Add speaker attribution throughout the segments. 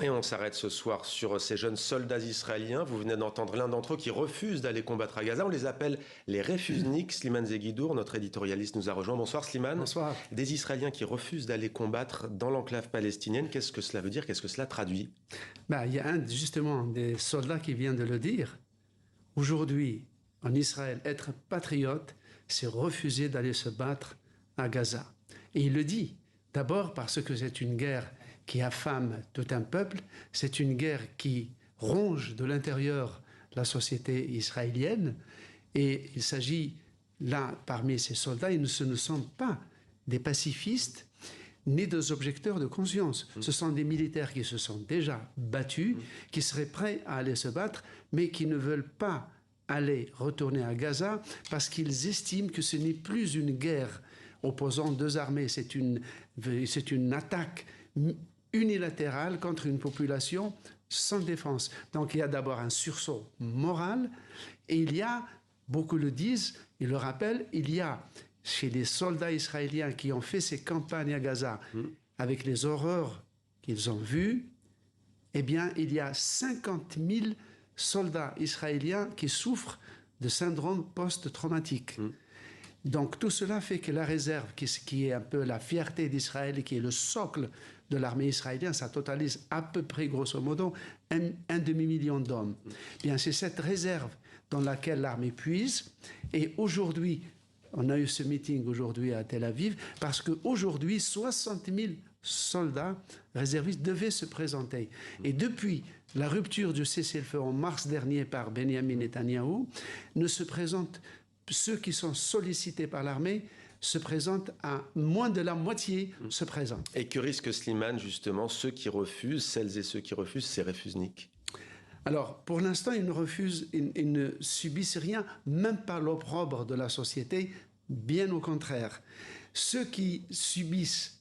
Speaker 1: Et on s'arrête ce soir sur ces jeunes soldats israéliens. Vous venez d'entendre l'un d'entre eux qui refuse d'aller combattre à Gaza. On les appelle les réfusniks. Slimane Zeguidour, notre éditorialiste, nous a rejoint. Bonsoir Slimane.
Speaker 2: Bonsoir.
Speaker 1: Des Israéliens qui refusent d'aller combattre dans l'enclave palestinienne. Qu'est-ce que cela veut dire? Qu'est-ce que cela traduit?
Speaker 2: Il y a justement des soldats qui viennent de le dire. Aujourd'hui, en Israël, être patriote, c'est refuser d'aller se battre à Gaza. Et il le dit. D'abord parce que c'est une guerre qui affame tout un peuple, c'est une guerre qui ronge de l'intérieur la société israélienne, et il s'agit là, parmi ces soldats, ce ne sont pas des pacifistes ni des objecteurs de conscience. Ce sont des militaires qui se sont déjà battus, qui seraient prêts à aller se battre, mais qui ne veulent pas aller retourner à Gaza parce qu'ils estiment que ce n'est plus une guerre opposant deux armées, c'est une attaque unilatérale contre une population sans défense. Donc il y a d'abord un sursaut moral, et il y a, beaucoup le disent, ils le rappellent, il y a chez les soldats israéliens qui ont fait ces campagnes à Gaza, avec les horreurs qu'ils ont vues, eh bien il y a 50 000 soldats israéliens qui souffrent de syndrome post-traumatique. Donc tout cela fait que la réserve, qui est un peu la fierté d'Israël, qui est le socle de l'armée israélienne, ça totalise à peu près, grosso modo, un demi-million d'hommes. Bien, c'est cette réserve dans laquelle l'armée puise. Et aujourd'hui, on a eu ce meeting aujourd'hui à Tel Aviv, parce qu'aujourd'hui, 60 000 soldats réservistes devaient se présenter. Et depuis la rupture du cessez-le-feu en mars dernier par Benjamin Netanyahou, ne se présentent ceux qui sont sollicités par l'armée se présentent à moins de la moitié se présentent.
Speaker 1: Et que risque Slimane, justement, ceux qui refusent, celles et ceux qui refusent, ces réfusniks?
Speaker 2: Alors, pour l'instant, ils ne subissent rien, même pas l'opprobre de la société, bien au contraire. Ceux qui subissent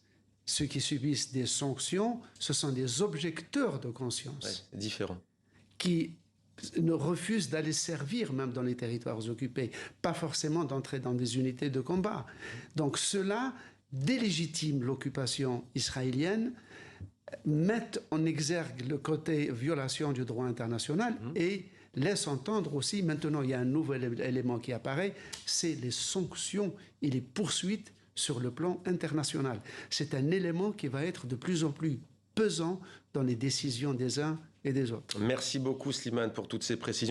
Speaker 2: des sanctions, ce sont des objecteurs de conscience.
Speaker 1: Ouais, différent.
Speaker 2: Qui ne refusent d'aller servir même dans les territoires occupés, pas forcément d'entrer dans des unités de combat. Donc cela délégitime l'occupation israélienne, mettent en exergue le côté violation du droit international et laisse entendre aussi, maintenant il y a un nouvel élément qui apparaît, c'est les sanctions et les poursuites sur le plan international. C'est un élément qui va être de plus en plus pesant dans les décisions des uns et des autres.
Speaker 1: Merci beaucoup Slimane pour toutes ces précisions.